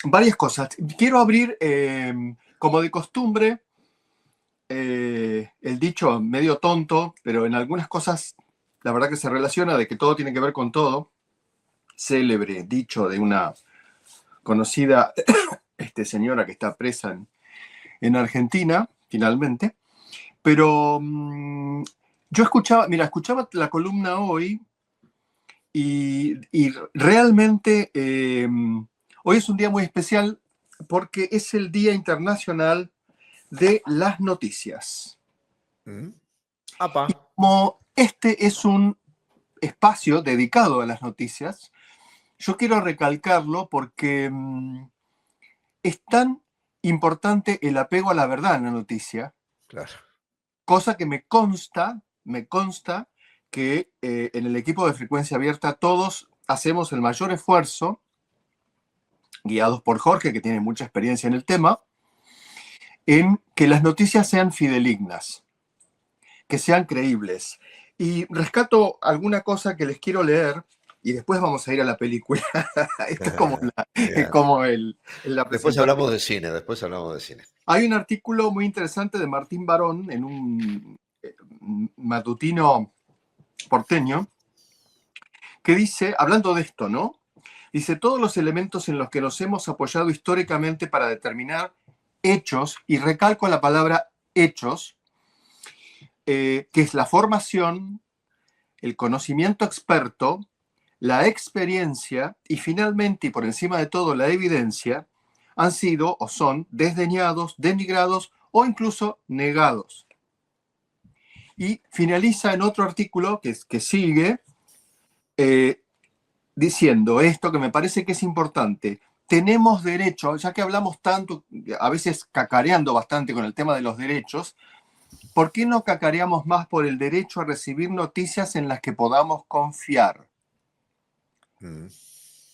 varias cosas. Quiero abrir, como de costumbre, el dicho medio tonto, pero en algunas cosas la verdad que se relaciona de que todo tiene que ver con todo. Célebre dicho de una conocida señora que está presa en Argentina, finalmente. Pero yo escuchaba la columna hoy y realmente hoy es un día muy especial porque es el Día Internacional de las Noticias. Y Apa. como este es un espacio dedicado a las noticias, yo quiero recalcarlo porque es tan importante el apego a la verdad en la noticia, Claro. cosa que me consta que en el equipo de Frecuencia Abierta todos hacemos el mayor esfuerzo, guiados por Jorge, que tiene mucha experiencia en el tema, en que las noticias sean fidedignas, que sean creíbles. Y rescato alguna cosa que les quiero leer y después vamos a ir a la película. Esto es como, Bien. la Después presentación. hablamos de cine, después hablamos de cine. Hay un artículo muy interesante de Martín Barón en un matutino porteño que dice, hablando de esto, ¿no? Dice, todos los elementos en los que nos hemos apoyado históricamente para determinar hechos, y recalco la palabra hechos, que es la formación, el conocimiento experto, la experiencia y finalmente, y por encima de todo, la evidencia, han sido o son desdeñados, denigrados o incluso negados. Y finaliza en otro artículo que sigue diciendo esto que me parece que es importante. Tenemos derecho, ya que hablamos tanto, a veces cacareando bastante con el tema de los derechos, ¿por qué no cacareamos más por el derecho a recibir noticias en las que podamos confiar?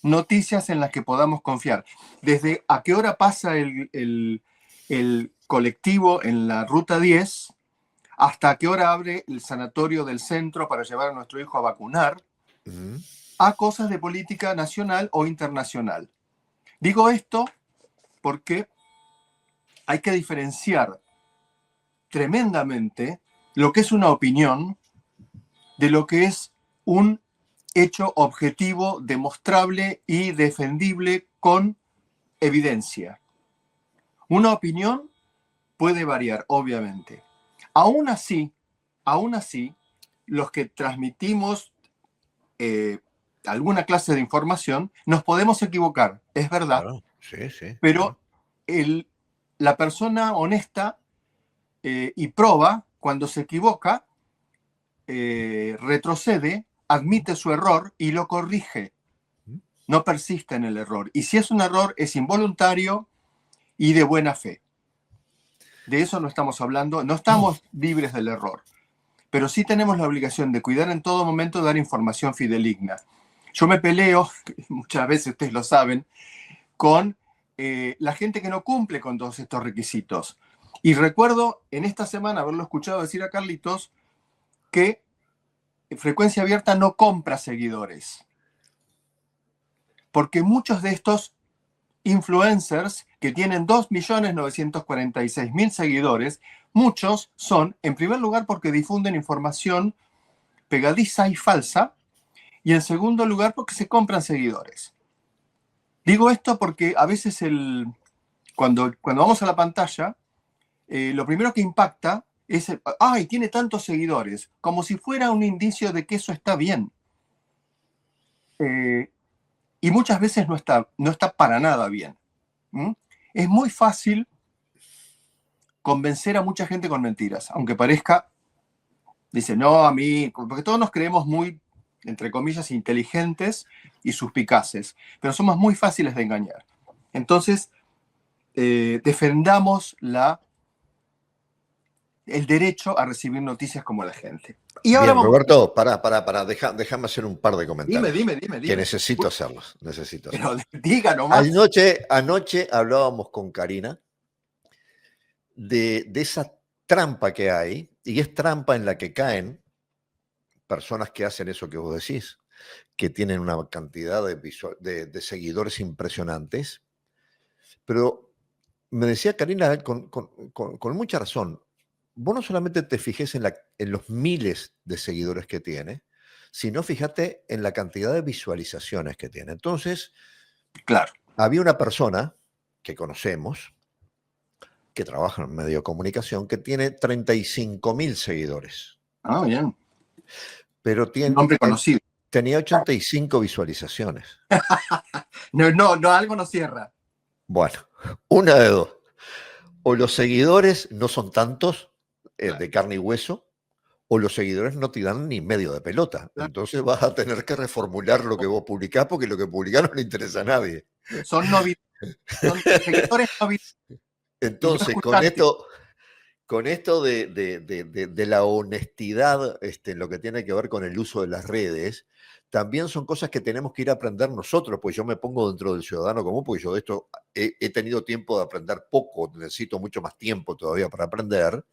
Noticias en las que podamos confiar. Desde a qué hora pasa el colectivo en la ruta 10, hasta a qué hora abre el sanatorio del centro para llevar a nuestro hijo a vacunar, a cosas de política nacional o internacional. Digo esto porque hay que diferenciar tremendamente lo que es una opinión de lo que es un hecho objetivo, demostrable y defendible con evidencia. Una opinión puede variar, obviamente. Aún así, los que transmitimos alguna clase de información, nos podemos equivocar, es verdad, Claro, sí, sí. pero la persona honesta y proba, cuando se equivoca, retrocede, admite su error y lo corrige. No persiste en el error. Y si es un error, es involuntario y de buena fe. De eso no estamos hablando, no estamos libres del error, pero sí tenemos la obligación de cuidar en todo momento de dar información fidedigna. Yo me peleo, muchas veces ustedes lo saben, con la gente que no cumple con todos estos requisitos. Y recuerdo en esta semana haberlo escuchado decir a Carlitos que Frecuencia Abierta no compra seguidores, porque muchos de estos influencers que tienen 2.946.000 seguidores, muchos son, en primer lugar, porque difunden información pegadiza y falsa, y en segundo lugar, porque se compran seguidores. Digo esto porque a veces cuando vamos a la pantalla, lo primero que impacta es, ¡ay, tiene tantos seguidores! Como si fuera un indicio de que eso está bien. Y muchas veces no está para nada bien. Es muy fácil convencer a mucha gente con mentiras, aunque parezca, dice, no, a mí, porque todos nos creemos muy, entre comillas, inteligentes y suspicaces, pero somos muy fáciles de engañar. Entonces, defendamos el derecho a recibir noticias como la gente. Y ahora Bien, vamos. Roberto, déjame hacer un par de Dime, comentarios, dime, que dime. necesito hacerlos, necesito Pero hacerlos. diga nomás. Anoche hablábamos con Karina de esa trampa que hay, y es trampa en la que caen personas que hacen eso que vos decís, que tienen una cantidad de seguidores impresionantes, Pero me decía Karina con mucha razón, vos no solamente te fijes en los miles de seguidores que tiene, sino fíjate en la cantidad de visualizaciones que tiene. Entonces, Claro. había una persona que conocemos, que trabaja en medio de comunicación, que tiene 35.000 seguidores, Ah, bien. pero Nombre conocido. tenía 85 visualizaciones. No, algo no cierra. Bueno, una de dos. O los seguidores no son tantos, de carne y hueso, o los seguidores no te dan ni medio de pelota. Claro. Entonces vas a tener que reformular lo que vos publicás, porque lo que publicás no le interesa a nadie. Son seguidores novidades. Entonces, con esto de la honestidad, en lo que tiene que ver con el uso de las redes, también son cosas que tenemos que ir a aprender nosotros, pues yo me pongo dentro del ciudadano común, porque yo de esto he tenido tiempo de aprender poco, necesito mucho más tiempo todavía para aprender.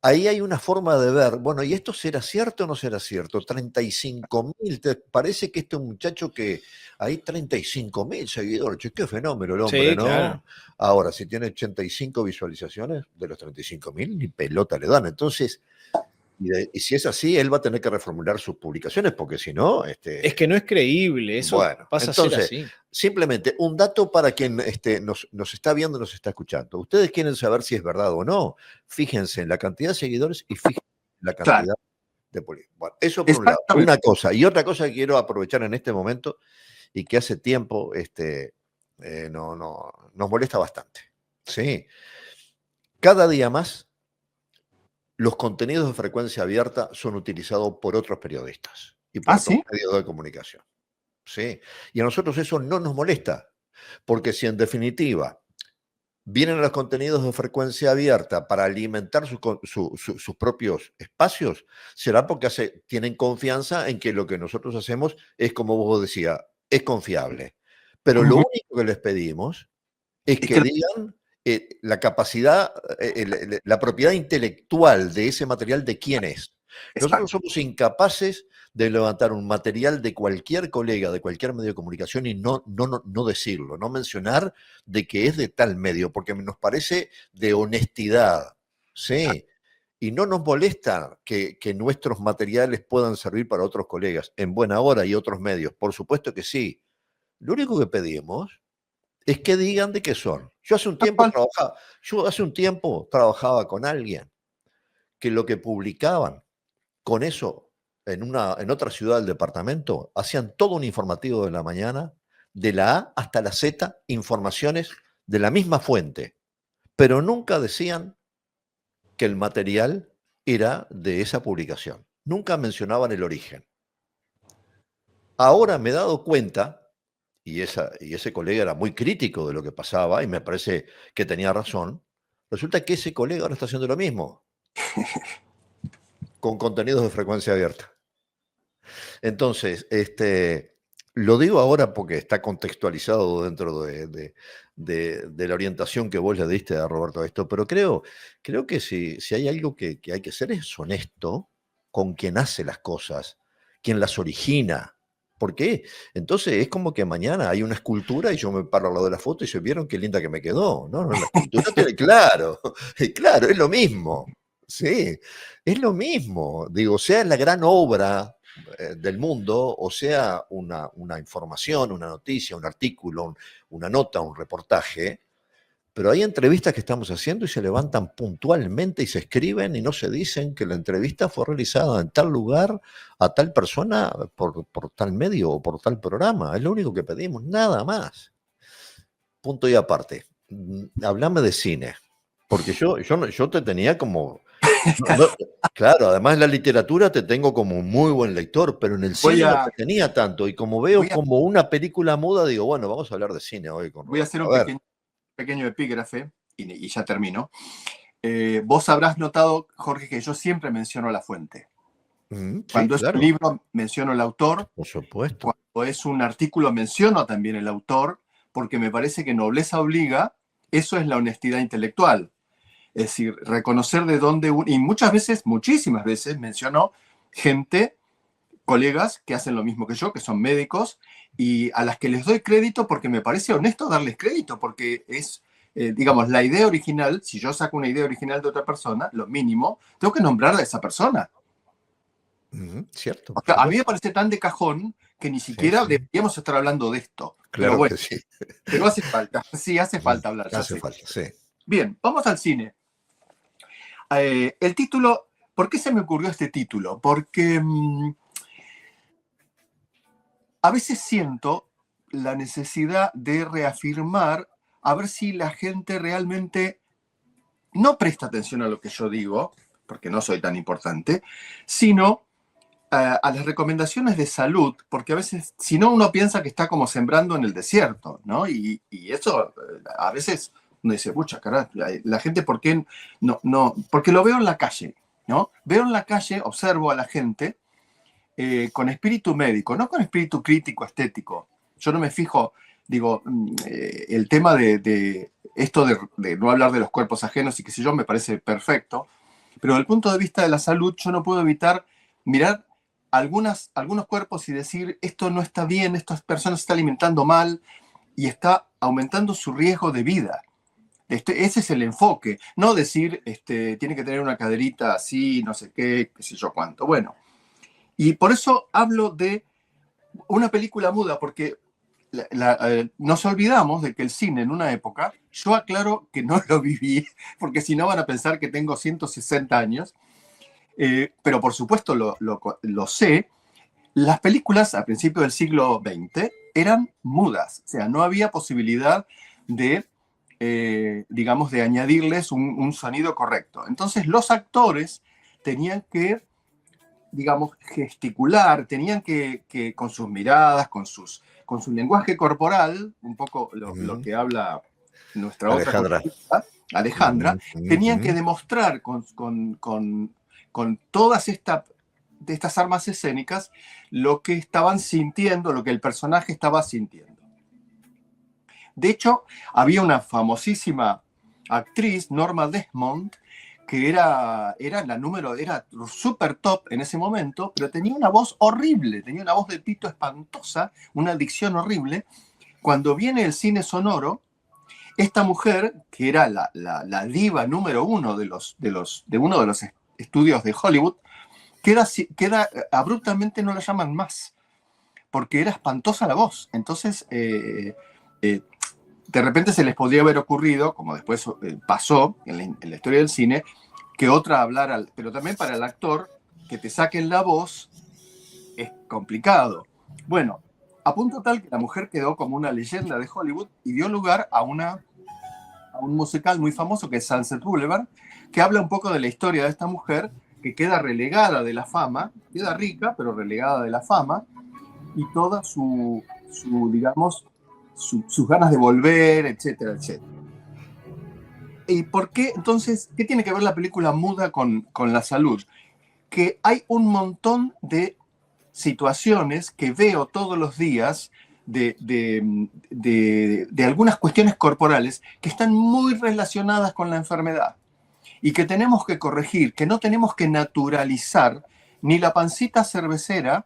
Ahí hay una forma de ver, bueno, ¿y esto será cierto o no será cierto? 35.000, parece que este muchacho que hay 35.000 seguidores, che, qué fenómeno el hombre, Sí, ¿no? claro. Ahora, si tiene 85 visualizaciones, de los 35.000, ni pelota le dan. Entonces, y si es así, él va a tener que reformular sus publicaciones, porque si no, Es que no es creíble, eso bueno, pasa a ser entonces, así. simplemente un dato para quien nos está viendo, nos está escuchando. Ustedes quieren saber si es verdad o no, fíjense en la cantidad de seguidores y fíjense en la Claro. cantidad de políticos. Bueno, eso por un lado. Exactamente. Una cosa. Y otra cosa que quiero aprovechar en este momento y que hace tiempo nos molesta bastante. ¿Sí? Cada día más los contenidos de frecuencia abierta son utilizados por otros periodistas y por otros ¿Sí? medios de comunicación. ¿Sí? Y a nosotros eso no nos molesta, porque si en definitiva vienen los contenidos de frecuencia abierta para alimentar sus propios espacios, será porque tienen confianza en que lo que nosotros hacemos es, como vos decías, es confiable. Pero lo único que les pedimos es que digan la capacidad, la propiedad intelectual de ese material de quién es. Nosotros somos incapaces de levantar un material de cualquier colega, de cualquier medio de comunicación y no decirlo, no mencionar de que es de tal medio, porque nos parece de honestidad, ¿sí? Y no nos molesta que nuestros materiales puedan servir para otros colegas en buena hora y otros medios, por supuesto que sí. Lo único que pedimos es que digan de qué son. Yo hace un tiempo trabajaba con alguien que lo que publicaban con eso en otra ciudad del departamento, hacían todo un informativo de la mañana, de la A hasta la Z, informaciones de la misma fuente, pero nunca decían que el material era de esa publicación. Nunca mencionaban el origen. Ahora me he dado cuenta, y ese colega era muy crítico de lo que pasaba, y me parece que tenía razón, resulta que ese colega ahora está haciendo lo mismo, con contenidos de frecuencia abierta. Entonces, lo digo ahora porque está contextualizado dentro de la orientación que vos le diste a Roberto a esto, pero creo que si hay algo que hay que ser es honesto con quien hace las cosas, quien las origina. ¿Por qué? Entonces es como que mañana hay una escultura y yo me paro al lado de la foto y se vieron qué linda que me quedó. No, la escultura tiene, claro, es lo mismo. Sí, es lo mismo. Digo, sea la gran obra del mundo, o sea una información, una noticia, un artículo, una nota, un reportaje, pero hay entrevistas que estamos haciendo y se levantan puntualmente y se escriben y no se dicen que la entrevista fue realizada en tal lugar, a tal persona, por tal medio o por tal programa. Es lo único que pedimos, nada más. Punto y aparte. Háblame de cine, porque yo te tenía como... claro, además la literatura te tengo como un muy buen lector, pero en el cine no te tenía tanto. Y como veo como una película muda, digo, bueno, vamos a hablar de cine hoy con Roberto. Voy a hacer un pequeño epígrafe y ya termino. Vos habrás notado, Jorge, que yo siempre menciono la fuente. Cuando es un libro, menciono el autor. Por supuesto. Cuando es un artículo, menciono también el autor, porque me parece que nobleza obliga. Eso es la honestidad intelectual. Es decir, reconocer de dónde... Y muchas veces, muchísimas veces, menciono gente colegas que hacen lo mismo que yo, que son médicos, y a las que les doy crédito porque me parece honesto darles crédito, porque es, digamos, la idea original. Si yo saco una idea original de otra persona, lo mínimo, tengo que nombrar a esa persona. Cierto, O por sea, a mí me supuesto. parece tan de cajón que ni Sí, siquiera sí. deberíamos estar hablando de esto. Pero Claro bueno, que sí. pero hace falta, sí, hace falta hablar, ya Hace sé. falta, sí. Bien, vamos al cine. El título, ¿por qué se me ocurrió este título? Porque a veces siento la necesidad de reafirmar a ver si la gente realmente no presta atención a lo que yo digo, porque no soy tan importante, sino a las recomendaciones de salud, porque a veces, si no, uno piensa que está como sembrando en el desierto, ¿no? Y eso a veces uno dice, pucha, carajo, la gente, ¿por qué no? Porque lo veo en la calle, ¿no? Veo en la calle, observo a la gente con espíritu médico, no con espíritu crítico, estético. Yo no me fijo, digo, el tema de esto de no hablar de los cuerpos ajenos y qué sé yo, me parece perfecto, pero desde el punto de vista de la salud, yo no puedo evitar mirar algunos cuerpos y decir, esto no está bien, esta persona se está alimentando mal y está aumentando su riesgo de vida. Ese es el enfoque, no decir, tiene que tener una caderita así, no sé qué sé yo cuánto. Bueno, y por eso hablo de una película muda, porque nos olvidamos de que el cine en una época, yo aclaro que no lo viví, porque si no van a pensar que tengo 160 años, pero por supuesto lo sé. Las películas a principios del siglo XX eran mudas, o sea, no había posibilidad de, digamos, de añadirles un sonido correcto. Entonces los actores tenían que, digamos, gesticular, tenían que con sus miradas, con su lenguaje corporal, un poco lo que habla nuestra otra Alejandra. columnista, Alejandra, tenían que demostrar con todas de estas armas escénicas lo que estaban sintiendo, lo que el personaje estaba sintiendo. De hecho, había una famosísima actriz, Norma Desmond, que era súper top en ese momento, pero tenía una voz horrible, tenía una voz de pito espantosa, una dicción horrible. Cuando viene el cine sonoro, esta mujer, que era la diva número uno de uno de los estudios de Hollywood, queda abruptamente, no la llaman más, porque era espantosa la voz. Entonces, de repente se les podría haber ocurrido, como después pasó en la historia del cine, que otra hablara, pero también para el actor, que te saquen la voz es complicado. Bueno, a punto tal que la mujer quedó como una leyenda de Hollywood y dio lugar a un musical muy famoso que es Sunset Boulevard, que habla un poco de la historia de esta mujer que queda relegada de la fama, queda rica, pero relegada de la fama, y toda digamos, sus ganas de volver, etcétera, etcétera. ¿Y por qué, entonces, qué tiene que ver la película muda con la salud? Que hay un montón de situaciones que veo todos los días de algunas cuestiones corporales que están muy relacionadas con la enfermedad y que tenemos que corregir, que no tenemos que naturalizar ni la pancita cervecera,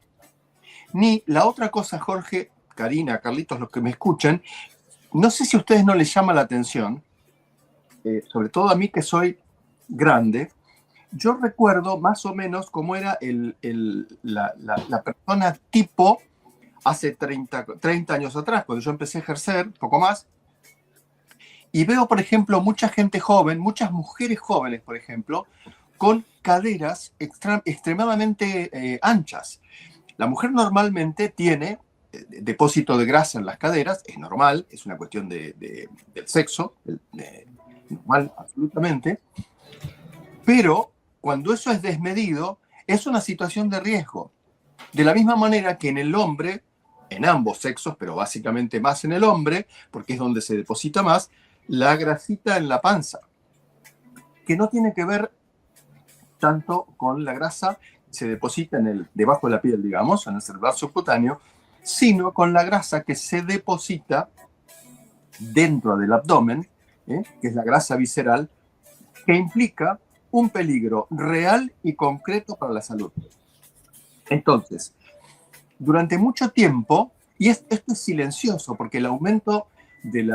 ni la otra cosa, Jorge, Karina, Carlitos, los que me escuchan. No sé si a ustedes no les llama la atención, sobre todo a mí que soy grande. Yo recuerdo más o menos cómo era la persona tipo hace 30 años atrás, cuando yo empecé a ejercer, poco más, y veo, por ejemplo, mucha gente joven, muchas mujeres jóvenes, por ejemplo, con caderas extremadamente anchas. La mujer normalmente tiene depósito de grasa en las caderas, es normal, es una cuestión del sexo, normal absolutamente, pero cuando eso es desmedido, es una situación de riesgo. De la misma manera que en el hombre, en ambos sexos, pero básicamente más en el hombre, porque es donde se deposita más, la grasita en la panza, que no tiene que ver tanto con la grasa que se deposita debajo de la piel, digamos, en el cerebral subcutáneo, sino con la grasa que se deposita dentro del abdomen, que es la grasa visceral, que implica un peligro real y concreto para la salud. Entonces, durante mucho tiempo, y esto es silencioso, porque el aumento en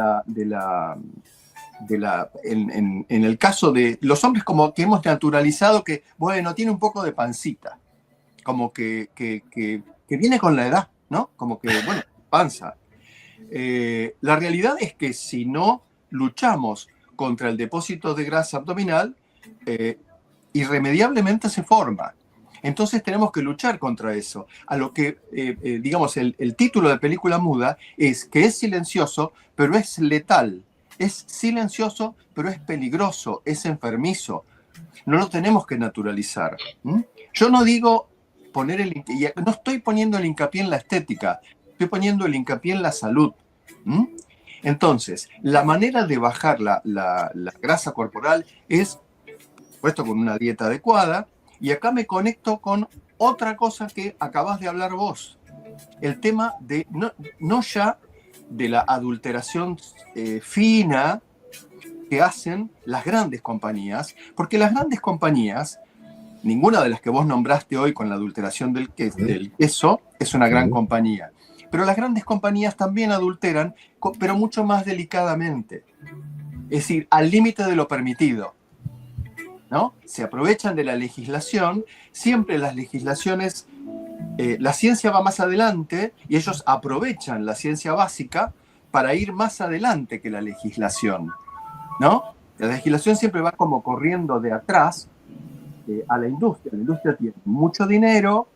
el caso de los hombres, como que hemos naturalizado que, bueno, tiene un poco de pancita, como que viene con la edad, ¿no? Como que, bueno, panza. La realidad es que si no luchamos contra el depósito de grasa abdominal, irremediablemente se forma. Entonces tenemos que luchar contra eso. A lo que, digamos, el título de película muda es que es silencioso, pero es letal. Es silencioso, pero es peligroso, es enfermizo. No lo tenemos que naturalizar. Yo no digo no estoy poniendo el hincapié en la estética, estoy poniendo el hincapié en la salud. Entonces, la manera de bajar la grasa corporal es, puesto con una dieta adecuada, y acá me conecto con otra cosa que acabas de hablar vos, el tema de, no ya de la adulteración fina que hacen las grandes compañías, porque las grandes compañías, ninguna de las que vos nombraste hoy con la adulteración del queso es una gran compañía. Pero las grandes compañías también adulteran, pero mucho más delicadamente. Es decir, al límite de lo permitido, ¿no? Se aprovechan de la legislación. Siempre las legislaciones, la ciencia va más adelante y ellos aprovechan la ciencia básica para ir más adelante que la legislación, ¿no? La legislación siempre va como corriendo de atrás a la industria. La industria tiene mucho dinero,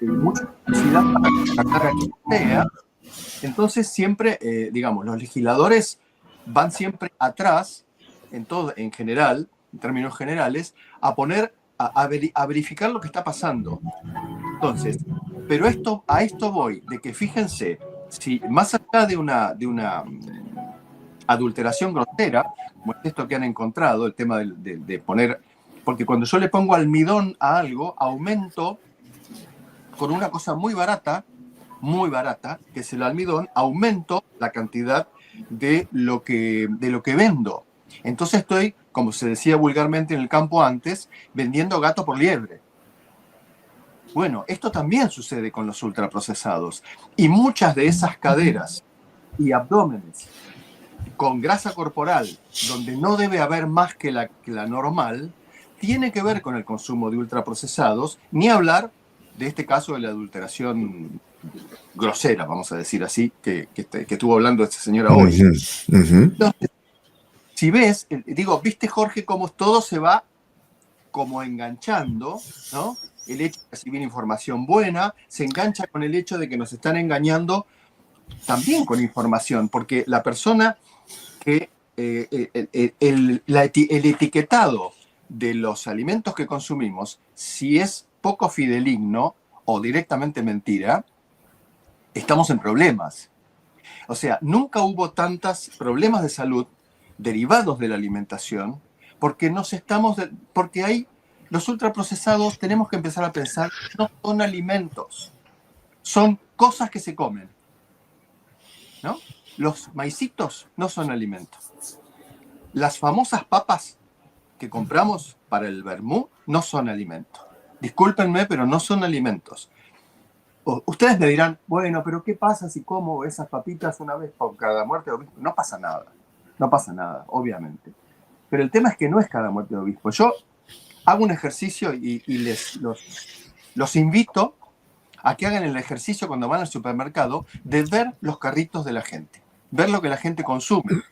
mucha capacidad para contratar a quien sea. Entonces siempre, digamos, los legisladores van siempre atrás, en general, en términos generales, a verificar lo que está pasando. Entonces, pero a esto voy, de que fíjense, si más allá de una adulteración grosera, como es esto que han encontrado, el tema de poner, porque cuando yo le pongo almidón a algo, aumento con una cosa muy barata, que es el almidón, aumento la cantidad de lo que vendo. Entonces estoy, como se decía vulgarmente en el campo antes, vendiendo gato por liebre. Bueno, esto también sucede con los ultraprocesados. Y muchas de esas caderas y abdómenes con grasa corporal, donde no debe haber más que la normal, tiene que ver con el consumo de ultraprocesados, ni hablar de este caso de la adulteración grosera, vamos a decir así, que estuvo hablando esta señora hoy. Entonces, si ves, viste, Jorge, cómo todo se va como enganchando, ¿no? El hecho de recibir información buena se engancha con el hecho de que nos están engañando también con información, porque la persona que el etiquetado de los alimentos que consumimos, si es poco fidedigno o directamente mentira, estamos en problemas. O sea, nunca hubo tantos problemas de salud derivados de la alimentación, porque porque hay los ultraprocesados, tenemos que empezar a pensar, no son alimentos, son cosas que se comen, ¿no? Los maicitos no son alimentos. Las famosas papas que compramos para el vermú no son alimentos. Discúlpenme, pero no son alimentos. Ustedes me dirán, bueno, pero ¿qué pasa si como esas papitas una vez por cada muerte de obispo? No pasa nada, obviamente. Pero el tema es que no es cada muerte de obispo. Yo hago un ejercicio y los invito a que hagan el ejercicio cuando van al supermercado de ver los carritos de la gente, ver lo que la gente consume.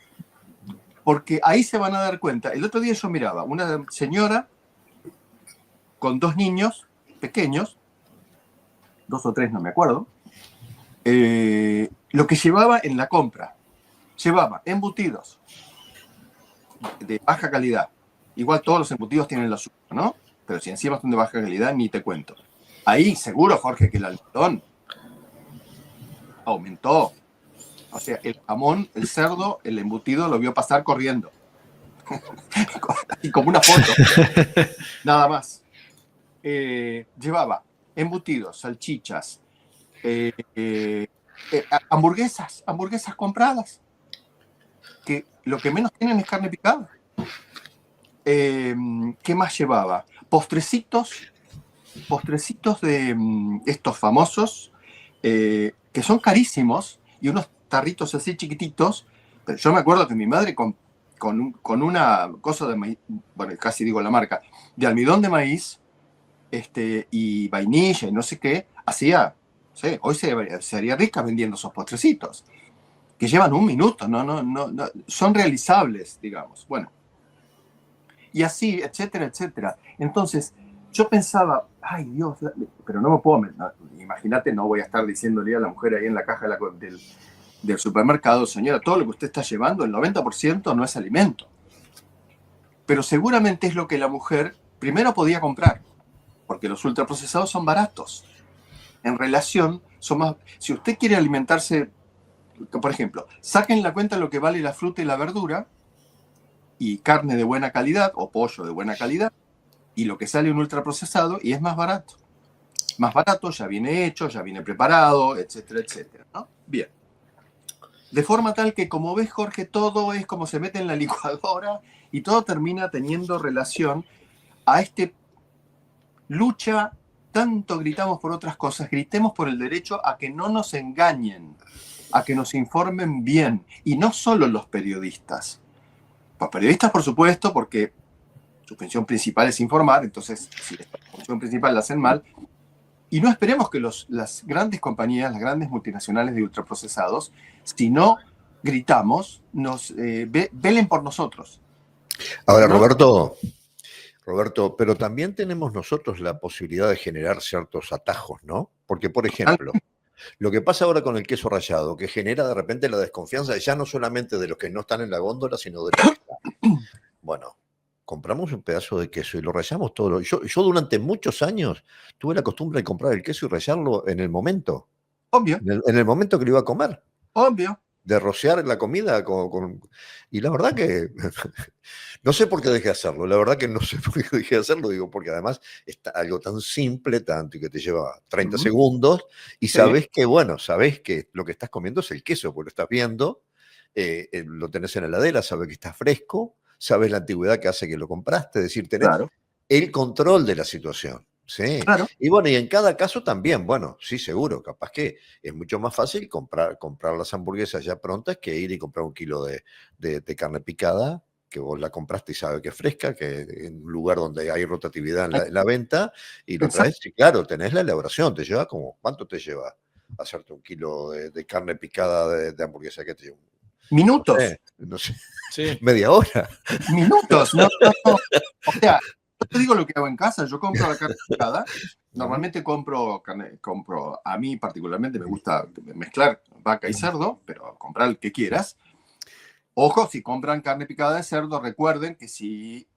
Porque ahí se van a dar cuenta. El otro día yo miraba una señora con 2 niños pequeños, 2 o 3, no me acuerdo, lo que llevaba en la compra. Llevaba embutidos de baja calidad. Igual todos los embutidos tienen lo suyo, ¿no? Pero si encima son de baja calidad, ni te cuento. Ahí seguro, Jorge, que el almidón aumentó. O sea, el jamón, el cerdo, el embutido lo vio pasar corriendo. Y como una foto. Nada más. Llevaba embutidos, salchichas, hamburguesas compradas, que lo que menos tienen es carne picada. ¿Qué más llevaba? Postrecitos de estos famosos que son carísimos y unos tarritos así chiquititos. Pero yo me acuerdo que mi madre con una cosa de maíz, bueno, casi digo la marca, de almidón de maíz y vainilla y no sé qué, hacía, no sé, hoy se haría rica vendiendo esos postrecitos, que llevan un minuto, no, son realizables, digamos. Bueno, y así, etcétera, etcétera. Entonces, yo pensaba, ay Dios, pero no me puedo, imagínate, no voy a estar diciéndole a la mujer ahí en la caja del supermercado, señora, todo lo que usted está llevando, el 90% no es alimento. Pero seguramente es lo que la mujer primero podía comprar, porque los ultraprocesados son baratos. En relación, son más. Si usted quiere alimentarse, por ejemplo, saquen la cuenta de lo que vale la fruta y la verdura, y carne de buena calidad, o pollo de buena calidad, y lo que sale un ultraprocesado, y es más barato. Más barato, ya viene hecho, ya viene preparado, etcétera, etcétera, ¿no? Bien. De forma tal que, como ves, Jorge, todo es como se mete en la licuadora y todo termina teniendo relación a lucha. Tanto gritamos por otras cosas, gritemos por el derecho a que no nos engañen, a que nos informen bien, y no solo los periodistas. Los periodistas, por supuesto, porque su función principal es informar, entonces si la función principal la hacen mal, y no esperemos que las grandes compañías, las grandes multinacionales de ultraprocesados, si no gritamos, nos velen por nosotros. Ahora, ¿no? Roberto, pero también tenemos nosotros la posibilidad de generar ciertos atajos, ¿no? Porque, por ejemplo, lo que pasa ahora con el queso rallado, que genera de repente la desconfianza ya no solamente de los que no están en la góndola, sino de los que están. Bueno, compramos un pedazo de queso y lo rallamos todo. Yo durante muchos años tuve la costumbre de comprar el queso y rallarlo en el momento. Obvio. En el momento que lo iba a comer. Obvio. De rociar la comida y la verdad que no sé por qué dejé de hacerlo, la verdad que no sé por qué dejé de hacerlo, digo, porque además está algo tan simple, tanto y que te lleva 30 segundos y sabes que, bueno, sabes que lo que estás comiendo es el queso, porque lo estás viendo, lo tenés en la heladera, sabes que está fresco, sabes la antigüedad que hace que lo compraste, es decir, tenés el control de la situación. Sí, claro. Y bueno, y en cada caso también, bueno, sí, seguro, capaz que es mucho más fácil comprar las hamburguesas ya prontas que ir y comprar un kilo de carne picada, que vos la compraste y sabes que es fresca, que en un lugar donde hay rotatividad en la venta, y lo traes, y claro, tenés la elaboración, te lleva como, ¿cuánto te lleva hacerte un kilo de carne picada de hamburguesa? ¿Qué te lleva? Minutos. No sé, Sí. media hora. Minutos, no. O sea, yo te digo lo que hago en casa, yo compro la carne picada, normalmente compro a mí particularmente me gusta mezclar vaca y cerdo, pero comprar el que quieras. Ojo, si compran carne picada de cerdo, recuerden que si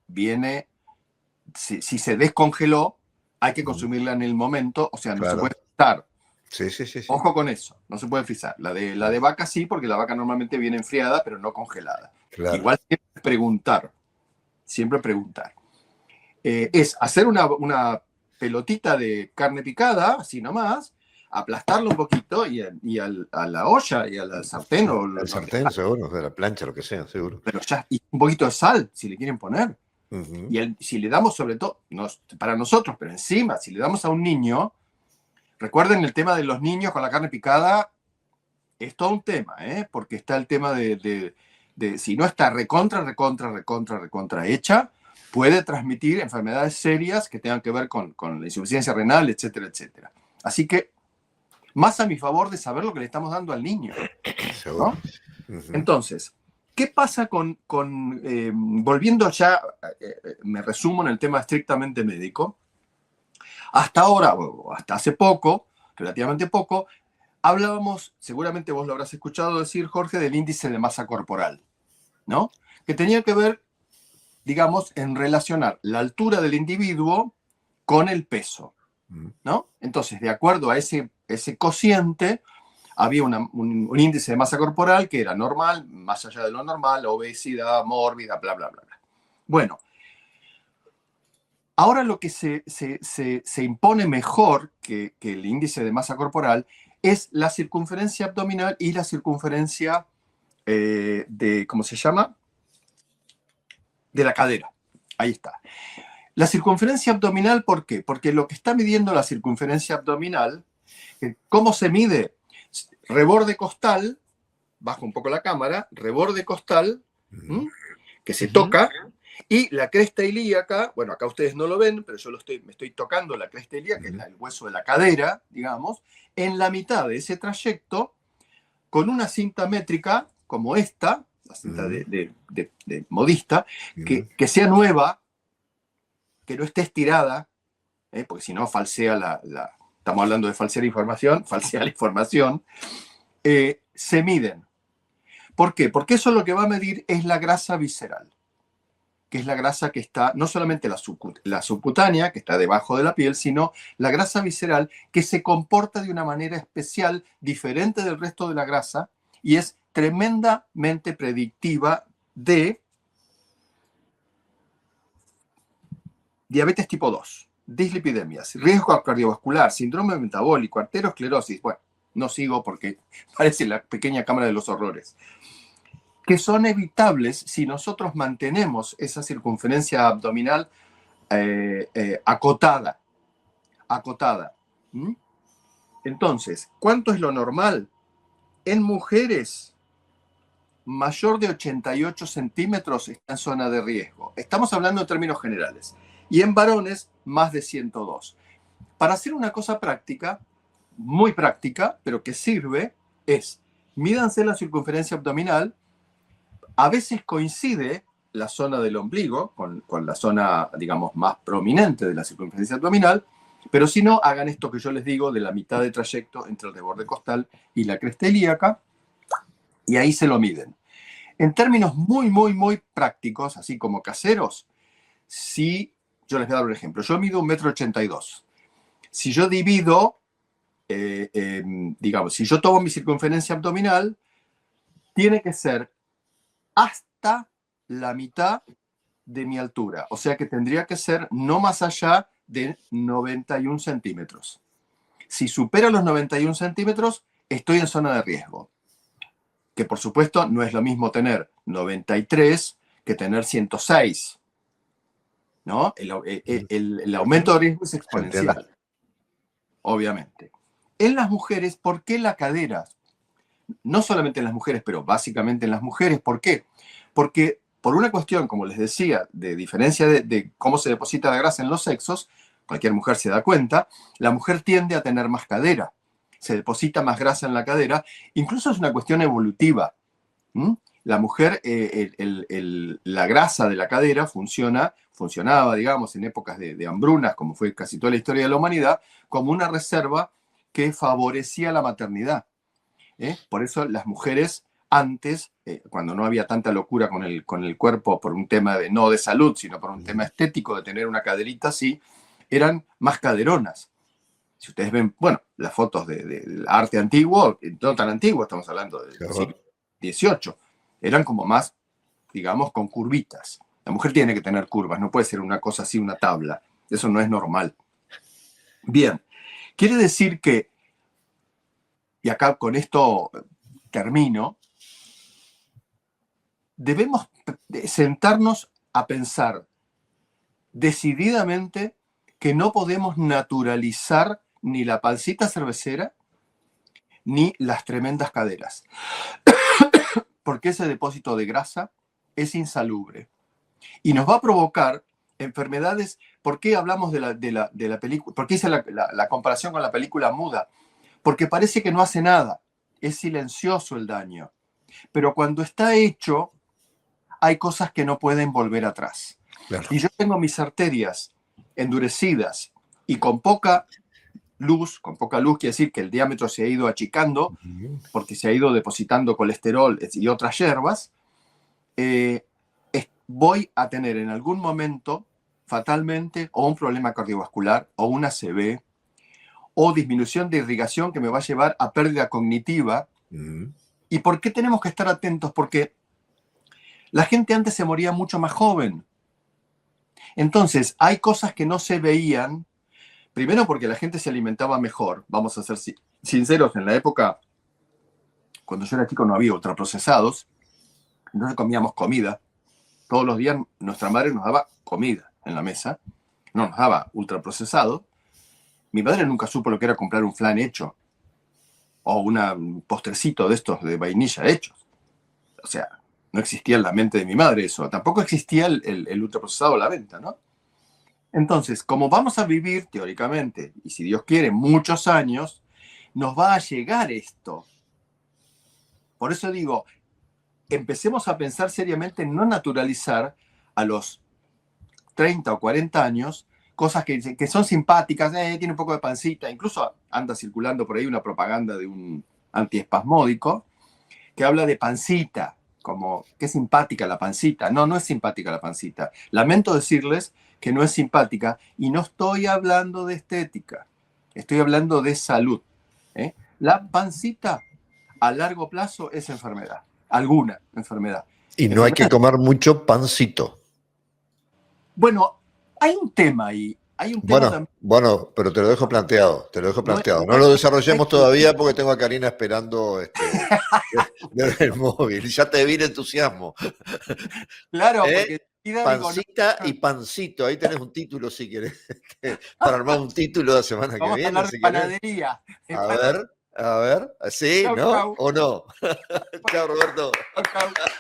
se descongeló, hay que consumirla en el momento, o sea, no se puede frizar. Sí. Ojo con eso, no se puede frizar. La de vaca sí, porque la vaca normalmente viene enfriada, pero no congelada. Claro. Igual siempre preguntar. Es hacer una pelotita de carne picada, así nomás, aplastarlo un poquito y a la olla y a la sartén. El sartén, seguro, de la plancha, lo que sea, seguro. Pero ya, y un poquito de sal, si le quieren poner. Y si le damos, sobre todo, no para nosotros, pero encima, si le damos a un niño, recuerden el tema de los niños con la carne picada, es todo un tema, porque está el tema de si no está recontra hecha, puede transmitir enfermedades serias que tengan que ver con la insuficiencia renal, etcétera, etcétera. Así que, más a mi favor de saber lo que le estamos dando al niño, ¿no? Entonces, ¿qué pasa volviendo ya, me resumo en el tema estrictamente médico? Hasta ahora, o hasta hace poco, relativamente poco, hablábamos, seguramente vos lo habrás escuchado decir, Jorge, del índice de masa corporal, ¿no? Que tenía que ver, digamos, en relacionar la altura del individuo con el peso, ¿no? Entonces, de acuerdo a ese cociente, había un índice de masa corporal que era normal, más allá de lo normal, obesidad, mórbida, bla, bla, bla, bla. Bueno, ahora lo que se impone mejor que el índice de masa corporal es la circunferencia abdominal y la circunferencia ¿cómo se llama? De la cadera. Ahí está. La circunferencia abdominal, ¿por qué? Porque lo que está midiendo la circunferencia abdominal ¿Cómo se mide? Reborde costal, bajo un poco la cámara, reborde costal, que se toca, y la cresta ilíaca, bueno, acá ustedes no lo ven, pero yo me estoy tocando la cresta ilíaca, que es el hueso de la cadera, digamos, en la mitad de ese trayecto, con una cinta métrica como esta, la cinta de modista, que sea nueva, que no esté estirada, porque si no falsea estamos hablando de falsear la información, se miden. ¿Por qué? Porque eso lo que va a medir es la grasa visceral, que es la grasa que está, no solamente la subcutánea, que está debajo de la piel, sino la grasa visceral, que se comporta de una manera especial, diferente del resto de la grasa, y es tremendamente predictiva de diabetes tipo 2, dislipidemias, riesgo cardiovascular, síndrome metabólico, arteriosclerosis. Bueno, no sigo porque parece la pequeña cámara de los horrores. Que son evitables si nosotros mantenemos esa circunferencia abdominal acotada. Entonces, ¿cuánto es lo normal? En mujeres, mayor de 88 centímetros está en zona de riesgo. Estamos hablando en términos generales. Y en varones, más de 102. Para hacer una cosa práctica, muy práctica, pero que sirve, es mídanse la circunferencia abdominal. A veces coincide la zona del ombligo con la zona, digamos, más prominente de la circunferencia abdominal, pero si no, hagan esto que yo les digo de la mitad de trayecto entre el reborde costal y la cresta ilíaca, y ahí se lo miden. En términos muy, muy, muy prácticos, así como caseros, si yo les voy a dar un ejemplo. Yo mido 1,82 m. Si yo divido, digamos, si yo tomo mi circunferencia abdominal, tiene que ser hasta la mitad de mi altura. O sea que tendría que ser no más allá de 91 centímetros. Si supera los 91 centímetros, estoy en zona de riesgo. Que por supuesto no es lo mismo tener 93 que tener 106. ¿No? El aumento de riesgo es exponencial, obviamente. En las mujeres, ¿por qué la cadera? No solamente en las mujeres, pero básicamente en las mujeres. ¿Por qué? Porque por una cuestión, como les decía, de diferencia de cómo se deposita la grasa en los sexos, cualquier mujer se da cuenta, la mujer tiende a tener más cadera, se deposita más grasa en la cadera, incluso es una cuestión evolutiva. La mujer, la grasa de la cadera funcionaba, digamos, en épocas de hambrunas, como fue casi toda la historia de la humanidad, como una reserva que favorecía la maternidad. Por eso las mujeres antes, cuando no había tanta locura con el cuerpo por un tema no de salud, sino por un tema estético de tener una caderita así, eran más caderonas. Si ustedes ven, bueno, las fotos del arte antiguo, no tan antiguo, estamos hablando del siglo XVIII, eran como más, digamos, con curvitas. La mujer tiene que tener curvas, no puede ser una cosa así, una tabla. Eso no es normal. Bien, quiere decir que, y acá con esto termino, debemos sentarnos a pensar decididamente que no podemos naturalizar ni la pancita cervecera ni las tremendas caderas. Porque ese depósito de grasa es insalubre y nos va a provocar enfermedades. ¿Por qué hablamos de la película? ¿Por qué hice la comparación con la película muda? Porque parece que no hace nada, es silencioso el daño. Pero cuando está hecho, hay cosas que no pueden volver atrás. Claro. Y yo tengo mis arterias endurecidas y con poca luz quiere decir que el diámetro se ha ido achicando porque se ha ido depositando colesterol y otras hierbas, voy a tener en algún momento fatalmente o un problema cardiovascular o una ACV o disminución de irrigación que me va a llevar a pérdida cognitiva. ¿Y por qué tenemos que estar atentos? Porque la gente antes se moría mucho más joven. Entonces, hay cosas que no se veían. Primero porque la gente se alimentaba mejor. Vamos a ser sinceros, en la época, cuando yo era chico no había ultraprocesados. Entonces comíamos comida. Todos los días nuestra madre nos daba comida en la mesa. No nos daba ultraprocesado. Mi madre nunca supo lo que era comprar un flan hecho o un postrecito de estos de vainilla hechos. O sea, no existía en la mente de mi madre eso. Tampoco existía el ultraprocesado a la venta, ¿no? Entonces, como vamos a vivir teóricamente, y si Dios quiere, muchos años, nos va a llegar esto. Por eso digo, empecemos a pensar seriamente en no naturalizar a los 30 o 40 años cosas que son simpáticas, tiene un poco de pancita, incluso anda circulando por ahí una propaganda de un antiespasmódico que habla de pancita, como qué simpática la pancita. No, no es simpática la pancita. Lamento decirles que no es simpática y no estoy hablando de estética, estoy hablando de salud. La pancita a largo plazo es enfermedad, alguna enfermedad. Y no hay que comer mucho pancito. Bueno, hay un tema ahí. Hay un tema también. Bueno, pero te lo dejo planteado, No lo desarrollemos todavía porque tengo a Karina esperando desde el móvil. Ya te vi el entusiasmo. Claro, porque pancita y pancito. Ahí tenés un título si querés. Para armar un título la semana que viene. Vamos a hablar de panadería. A ver. ¿Sí? Chau, ¿No? chau. ¿O no? Chao, Roberto. Chau, chau.